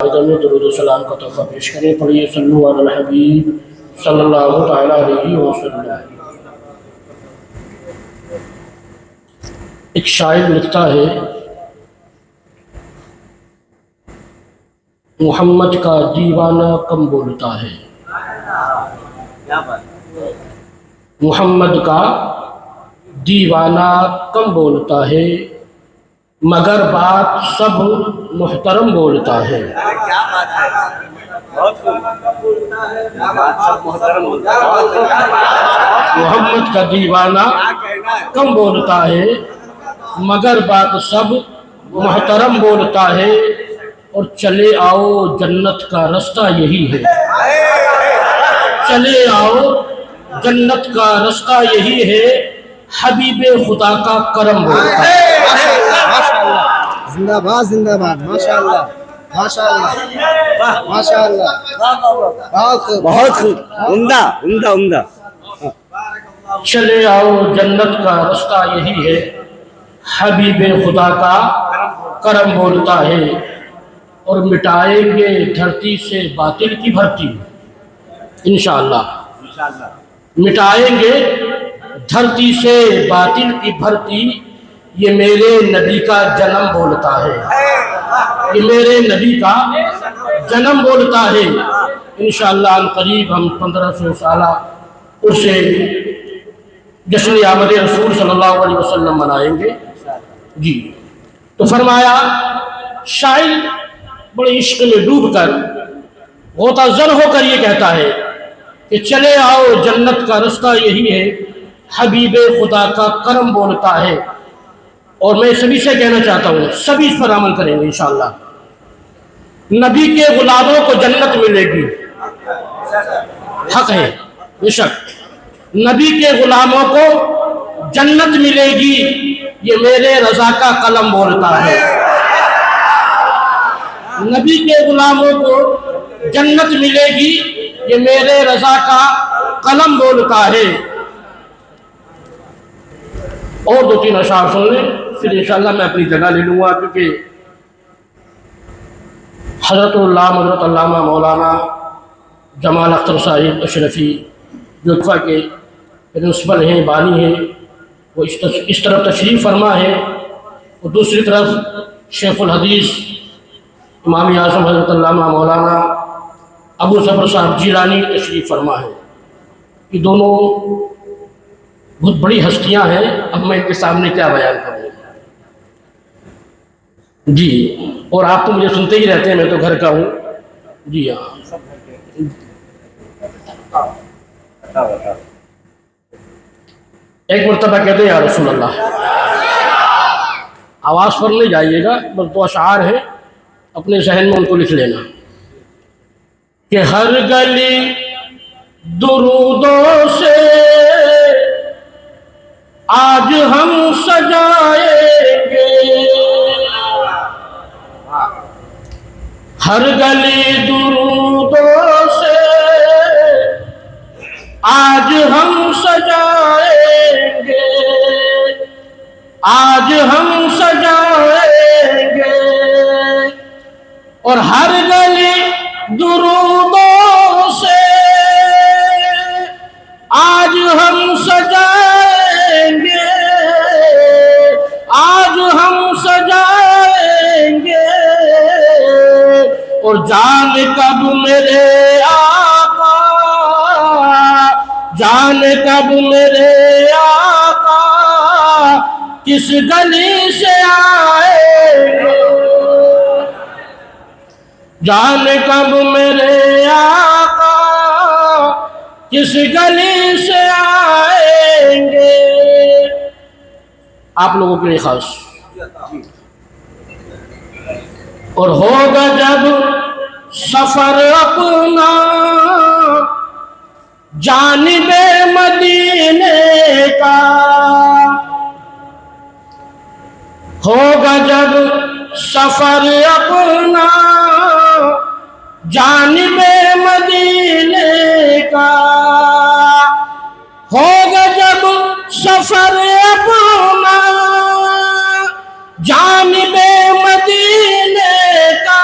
درود و سلام کا تحفہ پیش کریں. پڑھیے صلو علی الحبیب صلی اللہ تعالی علیہ وسلم. ایک شاعر لکھتا ہے محمد کا دیوانہ کم بولتا ہے. محمد کا دیوانہ کم بولتا ہے مگر بات سب محترم بولتا ہے. محمد کا دیوانہ کم بولتا ہے مگر بات سب محترم بولتا ہے. اور چلے آؤ جنت کا رستہ یہی ہے. چلے آؤ جنت کا رستہ یہی ہے. حبیب خدا کا کرم بولتا ہے. زندہ باد زندہ باد. ماشاءاللہ ماشاءاللہ ماشاءاللہ. بہت خوب. عمدہ عمدہ عمدہ. چلے آؤ جنت کا رستہ یہی ہے. حبیب خدا کا کرم بولتا ہے. اور مٹائیں گے دھرتی سے باطل کی بھرتی. انشاءاللہ مٹائیں گے دھرتی سے باطل کی بھرتی. یہ میرے نبی کا جنم بولتا ہے. یہ میرے نبی کا جنم بولتا ہے. انشاءاللہ ان قریب ہم 1500 سالہ اسے جشن آمد رسول صلی اللہ علیہ وسلم منائیں گے. جی تو فرمایا شاعر بڑے عشق میں ڈوب کر غوطہ زن ہو کر یہ کہتا ہے کہ چلے آؤ جنت کا رستہ یہی ہے. حبیب خدا کا کرم بولتا ہے. اور میں سبھی سے کہنا چاہتا ہوں سبھی اس پر عمل کریں گے انشاءاللہ. نبی کے غلاموں کو جنت ملے گی. حق ہے بے شک. نبی کے غلاموں کو جنت ملے گی. یہ میرے رضا کا قلم بولتا ہے. نبی کے غلاموں کو جنت ملے گی. یہ میرے رضا کا قلم بولتا ہے. اور 2-3 اشعار سن لیں پھر انشاءاللہ میں اپنی جگہ لے لوں گا. کیونکہ حضرت علامہ مولانا جمال اختر صاحب اشرفی جو اطفا کے پرنسپل ہیں بانی ہیں وہ اس طرف تشریف فرما ہے. اور دوسری طرف شیخ الحدیث امام اعظم حضرت علامہ مولانا ابو ظفر صاحب جیلانی تشریف فرما ہے. یہ دونوں بہت بڑی ہستیاں ہیں. اب میں ان کے سامنے کیا بیان کروں جی. اور آپ تو مجھے سنتے ہی رہتے ہیں میں تو گھر کا ہوں. جی ہاں ایک مرتبہ کہتے ہیں یا رسول اللہ. آواز پر نہیں جائیے گا بس 2 اشعار ہیں اپنے ذہن میں ان کو لکھ لینا کہ ہر گلی درودوں سے آج ہم سجائیں گے. ہر گلی درودوں سے آج ہم سجائیں گے. آج ہم سجائیں گے. اور ہر گلی درودوں سے آج ہم سجائیں گے. آج ہم سجائیں گے. اور جان کب میرے آقا جان کب میرے آقا کس گلی سے آئیں گے. جان کب میرے آقا کس گلی سے آئیں گے. آپ لوگوں کے لیے خاص. اور ہوگا جب سفر اپنا جانب مدینے کا. ہوگا جب سفر اپنا جانب مدینے کا. ہوگا جب سفر اپنا جانب مدینے کا.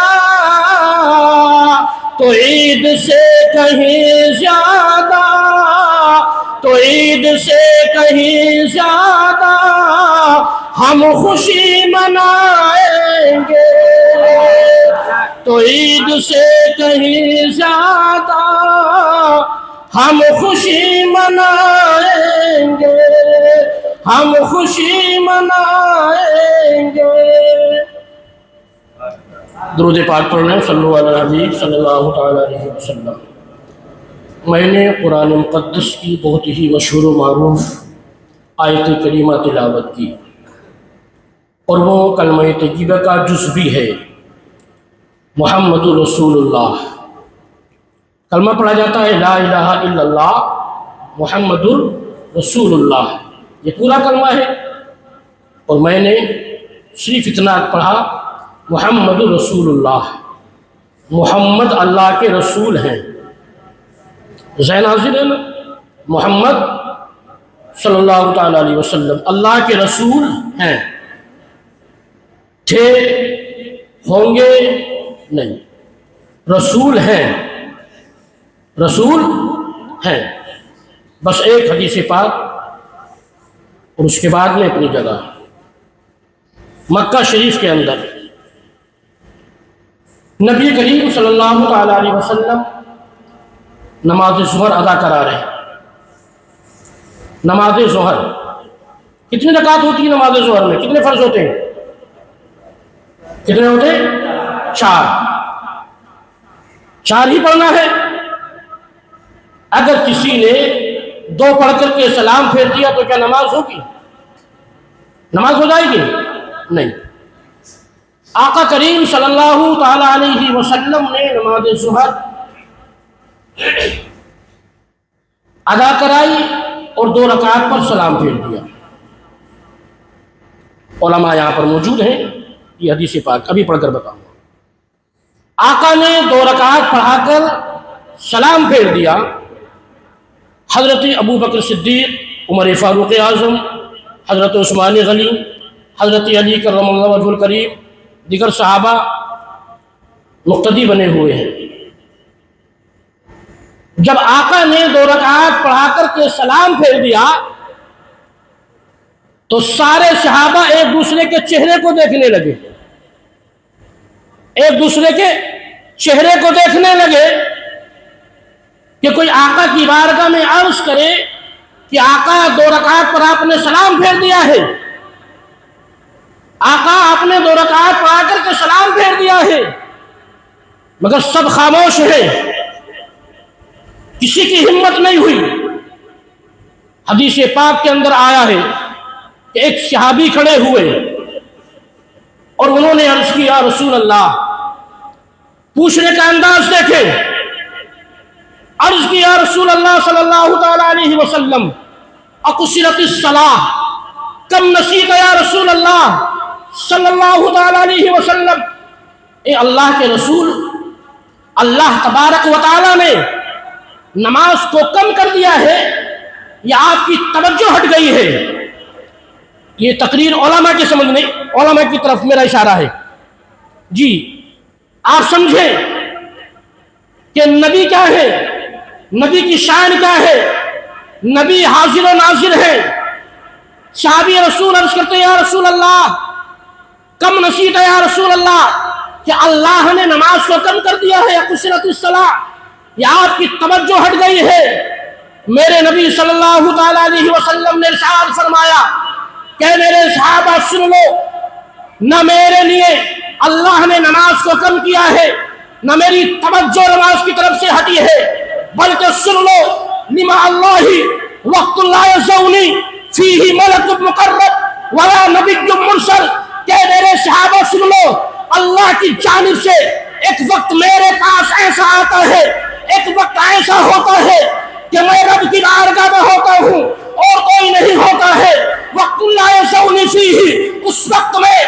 تو عید سے کہیں زیادہ، تو عید سے کہیں زیادہ ہم خوشی منائیں گے، تو عید سے کہیں زیادہ ہم خوشی منائیں گے، ہم خوشی منائیں گے۔ درود پاک پڑھنا، صلو علی الحبیب صلی اللہ تعالیٰ علیہ وسلم۔ میں نے قرآن مقدس کی بہت ہی مشہور و معروف آیت کریمہ تلاوت کی، اور وہ کلمہ طیبہ کا جز بھی ہے، محمد رسول اللہ۔ کلمہ پڑھا جاتا ہے لا الہ الا اللہ محمد رسول اللہ، یہ پورا کلمہ ہے، اور میں نے صرف اتنا پڑھا محمد رسول اللہ، محمد اللہ کے رسول ہیں۔ ذہن حاضر ہے نا؟ محمد صلی اللہ تعالیٰ علیہ وسلم اللہ کے رسول ہیں، تھے، ہوں گے نہیں، رسول ہیں، رسول ہیں۔ بس ایک حدیث پاک اور اس کے بعد میں اپنی جگہ۔ مکہ شریف کے اندر نبی کریم صلی اللہ تعالیٰ علیہ وسلم نماز ظہر ادا کرا رہے ہیں۔ نماز ظہر کتنی رکعت ہوتی ہے؟ نماز ظہر میں کتنے فرض ہوتے ہیں؟ کتنے ہوتے ہیں؟ چار ہی پڑھنا ہے۔ اگر کسی نے دو پڑھ کر کے سلام پھیر دیا تو کیا نماز ہوگی؟ نماز ہو جائے گی؟ نہیں۔ آقا کریم صلی اللہ تعالیٰ علیہ وسلم نے نماز ظہر ادا کرائی اور 2 رکعت پر سلام پھیر دیا۔ علماء یہاں پر موجود ہیں، یہ حدیث پاک ابھی پڑھ کر بتاؤں گا۔ آقا نے 2 رکعت پڑھا کر سلام پھیر دیا۔ حضرت ابو بکر صدیق، عمر فاروق اعظم، حضرت عثمان غنی، حضرت علی کرم اللہ وجہ الکریم، دیگر صحابہ مقتدی بنے ہوئے ہیں۔ جب آقا نے 2 رکعت پڑھا کر کے سلام پھیر دیا تو سارے صحابہ ایک دوسرے کے چہرے کو دیکھنے لگے، ایک دوسرے کے چہرے کو دیکھنے لگے کہ کوئی آقا کی بارگاہ میں عرض کرے کہ آقا 2 رکعت پر آپ نے سلام پھیر دیا ہے، آقا آپ نے 2 رکعت پڑھا کر کے سلام پھیر دیا ہے، مگر سب خاموش ہیں، کسی کی ہمت نہیں ہوئی۔ حدیث پاک کے اندر آیا ہے کہ ایک صحابی کھڑے ہوئے اور انہوں نے عرض کیا یا رسول اللہ، پوچھنے کا انداز دیکھیں، عرض کیا یا رسول اللہ صلی اللہ تعالیٰ علیہ وسلم اقصرت الصلاۃ، کم نسیت یا رسول اللہ صلی اللہ تعالیٰ علیہ وسلم۔ اے اللہ کے رسول، اللہ تبارک و تعالیٰ نے نماز کو کم کر دیا ہے یا آپ کی توجہ ہٹ گئی ہے؟ یہ تقریر علماء کی سمجھ نہیں، علماء کی طرف میرا اشارہ ہے۔ جی آپ سمجھیں کہ نبی کیا ہے، نبی کی شان کیا ہے، نبی حاضر و ناظر ہے۔ صحابی رسول عرض کرتے یا رسول اللہ کم نسیت یا رسول اللہ، کہ اللہ نے نماز کو کم کر دیا ہے، قصرت الصلاۃ، یا آپ کی توجہ ہٹ گئی ہے؟ میرے نبی صلی اللہ تعالیٰ علیہ وسلم نے ارشاد فرمایا کہ میرے صحابہ سن لو، نہ میرے لیے اللہ نے نماز کو کم کیا ہے، نہ میری توجہ نماز کی طرف سے ہٹی ہے، بلکہ سن لو لما اللہ وقت لا یزونی فیہ ملک مقرب ولا نبی مرسل، کہ میرے صحابہ سن لو، اللہ کی جانب سے ایک وقت میرے پاس ایسا آتا ہے، ایک وقت ایسا ہوتا ہے کہ میں رب کی بارگاہ میں ہوتا ہوں اور کوئی نہیں ہوتا ہے، وقت لا یزونی فیہ، اس وقت میں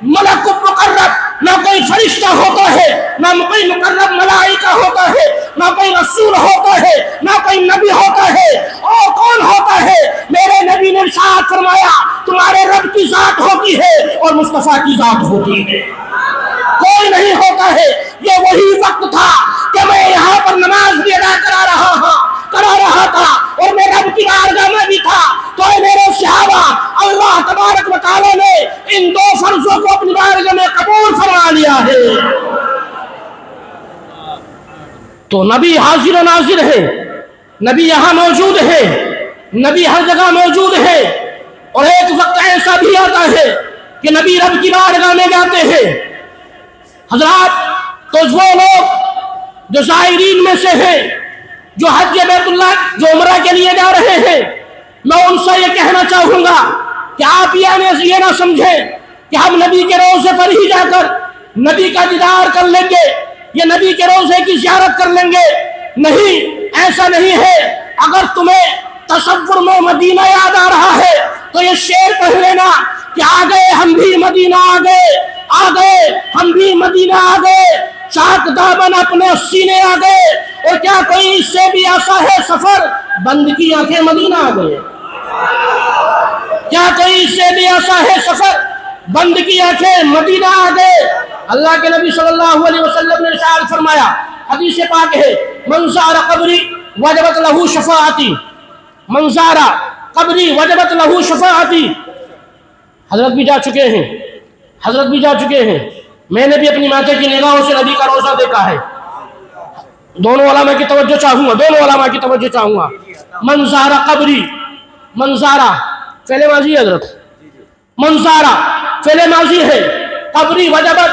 ملک مقرب، نہ کوئی فرشتہ ہوتا ہے، نہ کوئی مقرب ملائکہ ہوتا ہے، نہ کوئی رسول ہوتا ہے، نہ کوئی نبی ہوتا ہے، اور کون ہوتا ہے؟ میرے نبی نے ارشاد فرمایا تمہارے رب کی ذات ہوتی ہے اور مصطفیٰ کی ذات ہوتی ہے، کوئی نہیں ہوتا ہے۔ یہ وہی وقت تھا کہ میں کی بارگاہ میں بھی تھا تو اے میرے صحابہ اللہ تبارک و تعالیٰ نے ان دو فرضوں کو اپنی بارگاہ میں قبول فرما لیا ہے۔ تو نبی حاضر و ناظر ہے، نبی یہاں موجود ہے، نبی ہر جگہ موجود ہے، اور ایک وقت ایسا بھی آتا ہے کہ نبی رب کی بارگاہ میں جاتے ہیں۔ حضرات تو وہ لوگ جو زائرین میں سے ہیں، جو حج بیت اللہ جو عمرہ کے لیے جا رہے ہیں، میں ان سے یہ کہنا چاہوں گا کہ آپ یہ نہ سمجھیں کہ ہم نبی کے روضے پر ہی جا کر نبی کا دیدار کر لیں گے یا نبی کے روضے کی زیارت کر لیں گے۔ نہیں، ایسا نہیں ہے۔ اگر تمہیں تصور میں مدینہ یاد آ رہا ہے تو یہ شعر پڑھ لینا کہ آ گئے ہم بھی مدینہ، آ گئے ہم بھی مدینہ، آ گئے چاک دامن اپنے سینے، آ گئے۔ اور کیا کوئی اس سے بھی ایسا ہے سفر؟ بند کی آنکھیں مدینہ آ گئے۔ کیا کوئی اس سے بھی ایسا ہے سفر؟ بند کی آنکھیں مدینہ آ گئے۔ اللہ کے نبی صلی اللہ علیہ وسلم نے ارشاد فرمایا، حدیث پاک ہے، من زار قبری وجبت لہ شفاعتی، من زار قبری وجبت لہ شفاعتی۔ حضرت بھی جا چکے ہیں، میں نے بھی اپنی ماتیں کی نگاہوں سے نبی کا روضہ دیکھا ہے۔ دونوں علماء کی توجہ چاہوں گا، منظارہ قبری، منظارہ فعل ماضی ہے حضرت، منظارہ فعل ماضی ہے، قبری وجبت،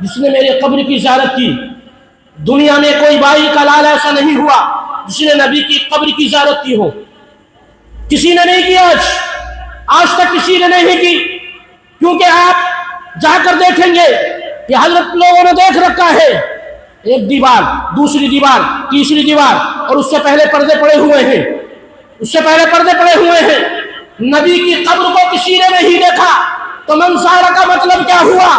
جس نے میری قبر کی زیارت کی۔ دنیا میں کوئی بائی کا لال ایسا نہیں ہوا جس نے نبی کی قبر کی زیارت کی ہو، کسی نے نہیں کی، آج تک کسی نے نہیں کی، کیونکہ آپ جا کر دیکھیں گے کہ حضرت لوگوں نے دیکھ رکھا ہے، ایک دیوار، دوسری دیوار، تیسری دیوار، اور اس سے پہلے پردے پڑے ہوئے ہیں، نبی کی قبر کو کسی نے نہیں دیکھا۔ تو منظارہ کا مطلب کیا ہوا؟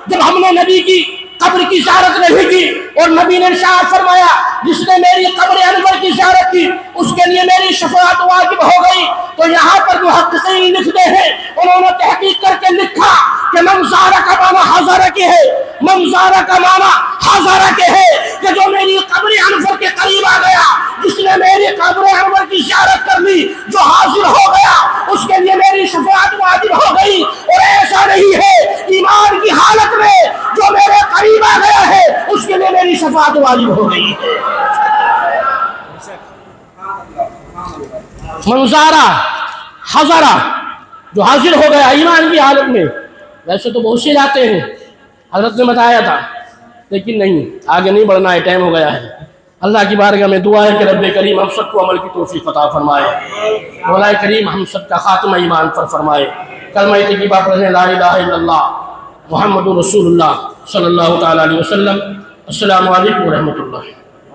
جب ہم نے نبی کی قبر کی زیارت نہیں کی اور نبی نے ارشاد فرمایا جس نے میری قبر انور کی زیارت کی اس کے لیے میری شفاعت واجب ہو گئی، تو یہاں پر محققین لکھتے ہیں، انہوں نے تحقیق کر کے لکھا کہ منظارہ کا معنی حاضرہ کے ہے، منظارہ کا معنی حاضرہ کے ہے کہ جو میری قبر انور کے قریب آ گیا، جس نے میری قبر انور کی زیارت کر لی، جو حاضر ہو گیا اس کے لیے میری شفاعت واجب ہو گئی۔ اور ایسا نہیں ہے، ایمان کی حالت میں جو میرے قریب آ گیا ہے اس کے لیے میری شفاعت واجب ہو گئی ہے۔ منظارہ حضرہ، جو حاضر ہو گیا ایمان کی حالت میں۔ ویسے تو بہت سے جاتے ہیں، حضرت نے بتایا تھا، لیکن نہیں، آگے نہیں بڑھنا ہے، ٹائم ہو گیا ہے۔ اللہ کی بارگاہ میں دعا ہے کہ رب کریم ہم سب کو عمل کی توفیق عطا فرمائے، مولا کریم ہم سب کا خاتمہ ایمان پر فرمائے۔ کلمہ طیبہ پڑھنے، لا الہ الا اللہ محمد رسول اللہ صلی اللہ تعالیٰ علیہ وسلم۔ السلام علیکم ورحمۃ اللہ۔